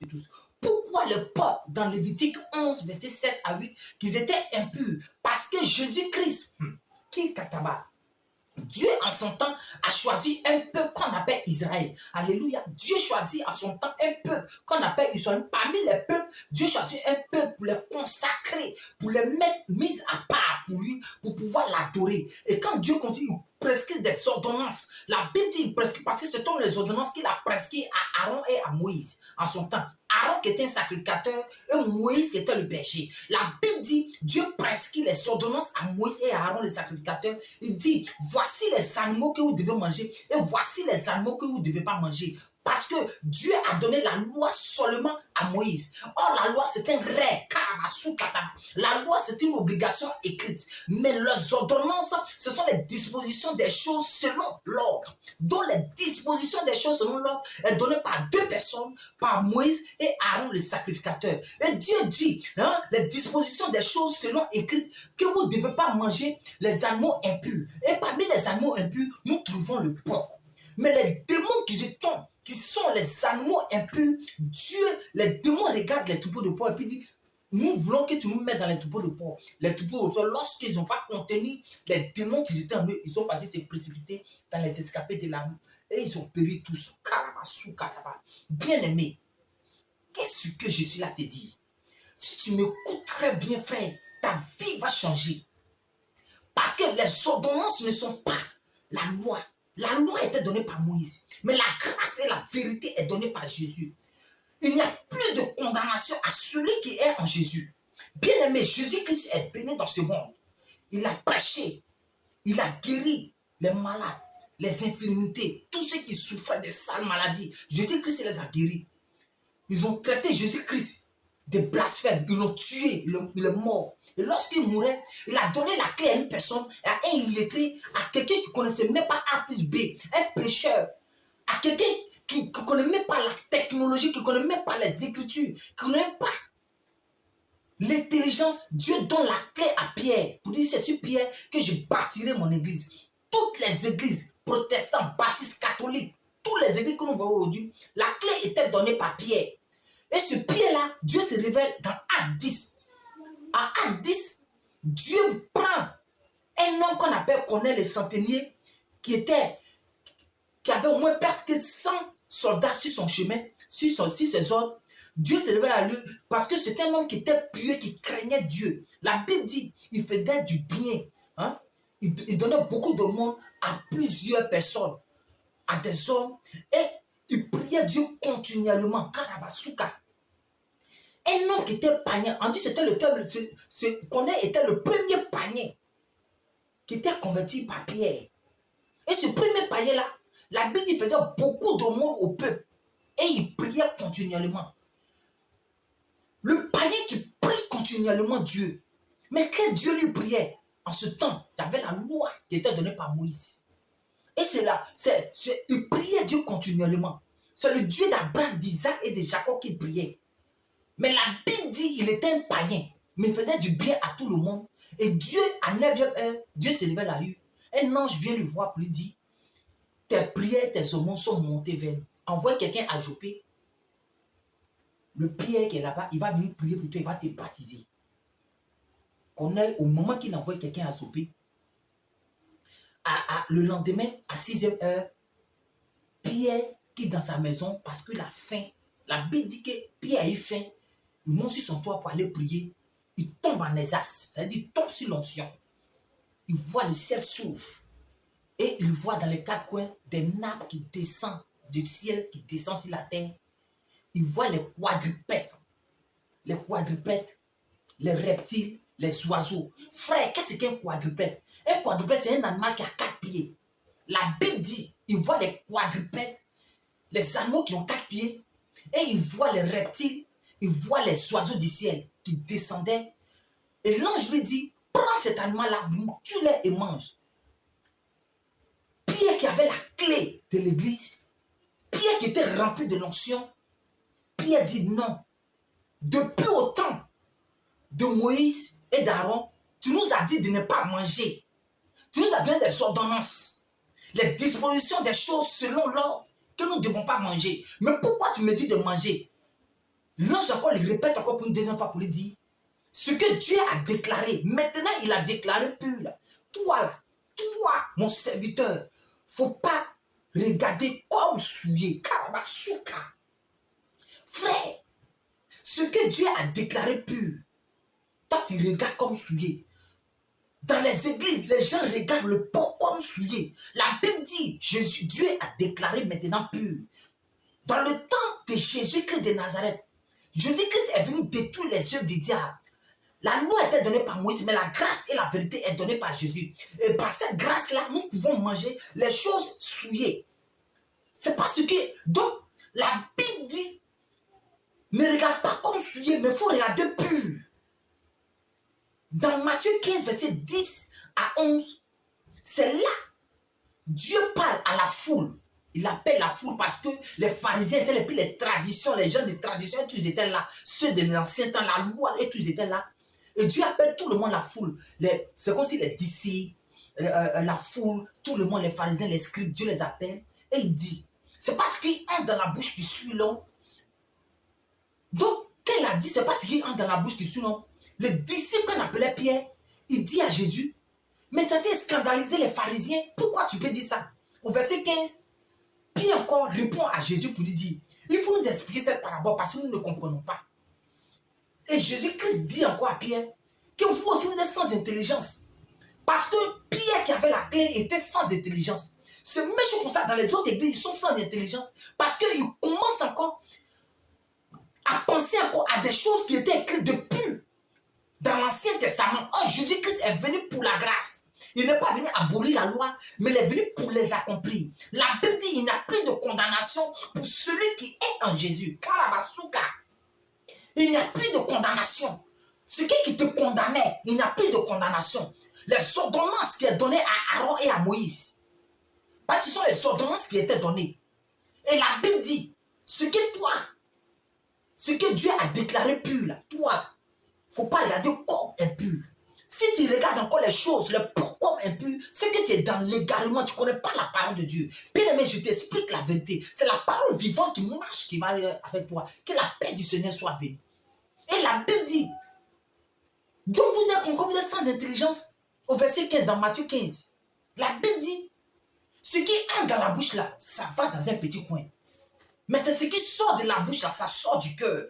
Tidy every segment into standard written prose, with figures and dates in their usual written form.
tous. Pourquoi le peuple, dans Lévitique 11, verset 7 à 8, qu'ils étaient impurs? Parce que Jésus-Christ, qui kataba, Dieu en son temps a choisi un peuple qu'on appelle Israël. Alléluia. Dieu choisit en son temps un peuple qu'on appelle Israël. Parmi les peuples, Dieu choisit un peuple pour les consacrer, pour les mettre mis à part pour lui, pour pouvoir l'adorer. Et quand Dieu continue, il prescrit des ordonnances. La Bible dit, parce que ce sont les ordonnances qu'il a prescrites à Aaron et à Moïse en son temps. Aaron qui était un sacrificateur et Moïse qui était le berger. La Bible dit, Dieu prescrit les ordonnances à Moïse et à Aaron les sacrificateurs. Il dit, voici les animaux que vous devez manger et voici les animaux que vous ne devez pas manger. Parce que Dieu a donné la loi seulement à Moïse. Or, la loi, c'est un rêve. La loi, c'est une obligation écrite. Mais les ordonnances, ce sont les dispositions des choses selon l'ordre. Dont les dispositions des choses selon l'ordre est donnée par deux personnes, par Moïse et Aaron, le sacrificateur. Et Dieu dit, les dispositions des choses selon écrites, que vous ne devez pas manger les animaux impurs. Et parmi les animaux impurs, nous trouvons le porc. Mais les démons qui sont les animaux impurs, Dieu, les démons regardent les troupeaux de porc et puis dit, nous voulons que tu nous mettes dans les troupeaux de porc. Les troupeaux de porc, lorsqu'ils n'ont pas contenu les démons qui étaient en eux, ils sont passés se précipiter dans les escapés de l'amour. Et ils ont péri tous. Bien aimé, qu'est-ce que je suis là te dire? Si tu m'écoutes très bien, frère, ta vie va changer. Parce que les ordonnances ne sont pas la loi. La loi était donnée par Moïse. Mais la grâce et la vérité est donnée par Jésus. Il n'y a plus de condamnation à celui qui est en Jésus. Bien aimé, Jésus-Christ est venu dans ce monde. Il a prêché. Il a guéri les malades, les infirmités, tous ceux qui souffraient de sales maladies. Jésus-Christ les a guéris. Ils ont traité Jésus-Christ des blasphèmes. Ils l'ont tué. Il est mort. Et lorsqu'il mourait, il a donné la clé à une personne, à un illettré, à quelqu'un qui ne connaissait même pas A plus B, un pécheur, à quelqu'un qui ne connaît même pas la technologie, qui ne connaît même pas les écritures, qui ne connaît même pas l'intelligence. Dieu donne la clé à Pierre pour dire, c'est sur Pierre que je bâtirai mon église. Toutes les églises, protestants, baptistes, catholiques, toutes les églises que nous voyons aujourd'hui, la clé était donnée par Pierre. Et ce Pierre-là, Dieu se révèle dans Acte 10. À Acte 10, Dieu prend un homme qu'on appelle Corneille le centenier, qui avait au moins presque 100 soldats sur son chemin, sur ses ordres. Dieu se révèle à lui parce que c'était un homme qui était pieux, qui craignait Dieu. La Bible dit il faisait du bien. Il donnait beaucoup de monde à plusieurs personnes, à des hommes, et il priait Dieu continuellement. Karabasuka. Un homme qui était païen, on dit que c'était le terme, Corneille était le premier païen qui était converti par Pierre. Et ce premier païen-là, la Bible faisait beaucoup de monde au peuple. Et il priait continuellement. Le païen qui prie continuellement Dieu. Mais quand Dieu lui priait, en ce temps, il y avait la loi qui était donnée par Moïse. Et c'est là, il priait Dieu continuellement. C'est le Dieu d'Abraham, d'Isaac et de Jacob qui priait. Mais la Bible dit qu'il était un païen, mais il faisait du bien à tout le monde. Et Dieu, à 9e heure, Dieu se levait la rue. Un ange vient lui voir pour lui dire, tes prières, tes aumônes sont montées vers nous. Envoie quelqu'un à Jopé. Le Pierre qui est là-bas, il va venir prier pour toi, il va te baptiser. Au moment qu'il envoie quelqu'un à Jopé, le lendemain, à 6e heure, Pierre qui est dans sa maison, parce qu'il a faim. La Bible dit que Pierre a eu faim. Il monte sur son toit pour aller prier. Il tombe en exerce. Ça veut dire il tombe sur l'onction. Il voit le ciel s'ouvre. Et il voit dans les quatre coins des nappes qui descendent du ciel, qui descendent sur la terre. Il voit les quadrupèdes. Les quadrupèdes, les reptiles, les oiseaux. Frère, qu'est-ce qu'un quadrupède? Un quadrupède, c'est un animal qui a 4 pieds. La Bible dit, il voit les quadrupèdes, les animaux qui ont 4 pieds. Et il voit les reptiles, il voit les oiseaux du ciel qui descendaient. Et l'ange lui dit, prends cet animal-là, tue-le et mange. Pierre qui avait la clé de l'église, Pierre qui était rempli de l'onction, Pierre dit non. Depuis au temps de Moïse et d'Aaron, tu nous as dit de ne pas manger. Tu nous as donné des ordonnances, les dispositions des choses selon l'ordre que nous ne devons pas manger. Mais pourquoi tu me dis de manger? L'ange encore le répète encore pour une deuxième fois pour lui dire, ce que Dieu a déclaré, maintenant il a déclaré pur. Toi, mon serviteur, faut pas regarder comme souillé. Karabasuka. Frère, ce que Dieu a déclaré pur, toi tu regardes comme souillé. Dans les églises, les gens regardent le porc comme souillé. La Bible dit, Dieu a déclaré maintenant pur. Dans le temps de Jésus-Christ de Nazareth, Jésus-Christ est venu détruire les œuvres du diable. La loi était donnée par Moïse, mais la grâce et la vérité est donnée par Jésus. Et par cette grâce-là, nous pouvons manger les choses souillées. C'est parce que, donc, la Bible dit, ne regarde pas comme souillé, mais il faut regarder pur. Dans Matthieu 15, verset 10 à 11, c'est là, Dieu parle à la foule. Il appelle la foule parce que les pharisiens étaient là, puis les traditions, les gens de tradition, tous étaient là. Ceux de l'ancien temps, la loi, et tous étaient là. Et Dieu appelle tout le monde la foule. C'est comme si les disciples, la foule, tout le monde, les pharisiens, les scribes, Dieu les appelle. Et il dit, c'est parce qu'il entre dans la bouche qui suit l'homme. Donc, quand il a dit, c'est parce qu'il entre dans la bouche qui suit l'homme. Le disciple qu'on appelait Pierre, il dit à Jésus, mais tu as scandalisé les pharisiens, pourquoi tu peux dire ça? Au verset 15, Pierre encore répond à Jésus pour lui dire, il faut nous expliquer cette parabole parce que nous ne comprenons pas. Et Jésus-Christ dit encore à Pierre que vous aussi vous êtes sans intelligence. Parce que Pierre qui avait la clé était sans intelligence. C'est même chose comme ça dans les autres églises, ils sont sans intelligence. Parce qu'ils commencent encore à penser encore à des choses qui étaient écrites depuis dans l'Ancien Testament. Oh, Jésus-Christ est venu pour la grâce. Il n'est pas venu abolir la loi, mais il est venu pour les accomplir. La Bible dit qu'il n'y a plus de condamnation pour celui qui est en Jésus. Karabasuka. Il n'y a plus de condamnation. Ce qui te condamnait, il n'y a plus de condamnation. Les ordonnances qui sont données à Aaron et à Moïse, parce que ce sont les ordonnances qui étaient données. Et la Bible dit, ce que Dieu a déclaré pur, là, toi, il ne faut pas regarder comme impur. Si tu regardes encore les choses, le comme impur, c'est que tu es dans l'égarement, tu ne connais pas la parole de Dieu. Bien aimé, je t'explique la vérité. C'est la parole vivante qui marche, qui va avec toi. Que la paix du Seigneur soit venue. Et la Bible dit, donc vous êtes encore vous êtes sans intelligence. Au verset 15, dans Matthieu 15, la Bible dit, ce qui entre dans la bouche là, ça va dans un petit coin. Mais c'est ce qui sort de la bouche là, ça sort du cœur.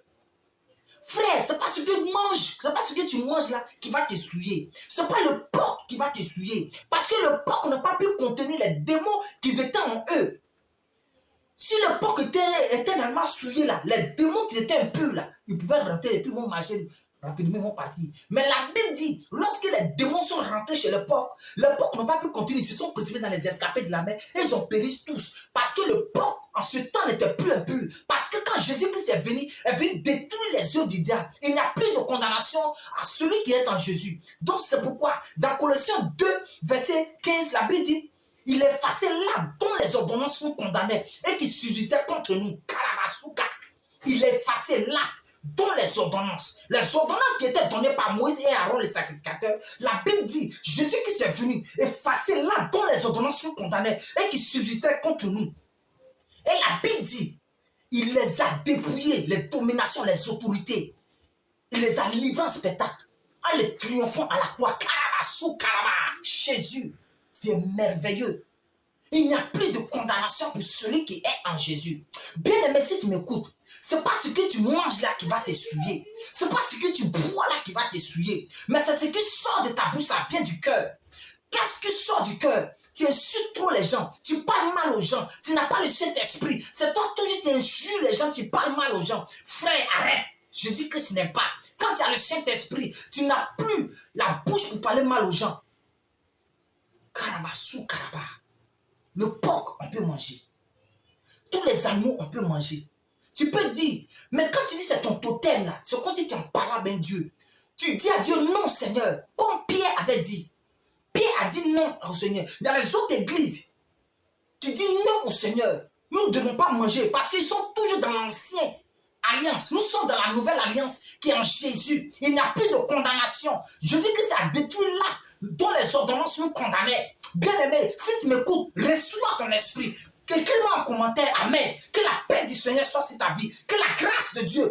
Frère, ce n'est pas ce que tu manges, c'est pas ce que tu manges là qui va te souiller. Ce n'est pas le porc qui va te souiller. Parce que le porc n'a pas pu contenir les démons qui étaient en eux. Si le porc était tellement souillé là, les démons qui étaient impurs là, ils pouvaient rentrer et puis ils vont marcher rapidement, ils vont partir. Mais la Bible dit, lorsque les démons sont rentrés chez le porc n'a pas pu continuer, ils se sont précipités dans les escapés de la mer et ils ont péri tous. Parce que le porc en ce temps n'était plus impur. Parce que quand Jésus-Christ est venu détruire les œuvres du diable. Il n'y a plus de condamnation à celui qui est en Jésus. Donc c'est pourquoi, dans Colossiens 2, verset 15, la Bible dit, il est effacé là dont les ordonnances sont condamnées et qui subsistaient contre nous. Karabasuka. Il est effacé là dont les ordonnances qui étaient données par Moïse et Aaron les sacrificateurs, la Bible dit, Jésus qui est venu, effacer là dont les ordonnances sont condamnées et qui subsistaient contre nous. Et la Bible dit, il les a dépouillés, les dominations, les autorités. Il les a livrés en spectacle, en les triomphant à la croix. Karabasuka, Jésus, c'est merveilleux. Il n'y a plus de condamnation pour celui qui est en Jésus. Bien aimé, si tu m'écoutes, ce n'est pas ce que tu manges là qui va te souiller. Ce n'est pas ce que tu bois là qui va te souiller. Mais c'est ce qui sort de ta bouche, ça vient du cœur. Qu'est-ce qui sort du cœur? Tu insultes trop les gens, tu parles mal aux gens, tu n'as pas le Saint-Esprit. C'est toi toujours tu injures les gens, tu parles mal aux gens. Frère, arrête. Jésus-Christ n'est pas. Quand tu as le Saint-Esprit, tu n'as plus la bouche pour parler mal aux gens. Karabasou, karaba. Le porc, on peut manger. Tous les animaux, on peut manger. Tu peux dire, mais quand tu dis c'est ton totem là, c'est comme si tu en parlais à ben Dieu. Tu dis à Dieu, non Seigneur, comme Pierre avait dit. Pierre a dit non au Seigneur. Dans les autres églises, tu dis non au Seigneur. Nous ne devons pas manger parce qu'ils sont toujours dans l'ancienne alliance. Nous sommes dans la nouvelle alliance qui est en Jésus. Il n'y a plus de condamnation. Jésus-Christ a détruit là dont les ordonnances nous condamnaient. Bien aimé, si tu m'écoutes, reçois ton esprit. Écris-moi en commentaire, amen. Que la paix du Seigneur soit sur ta vie. Que la grâce de Dieu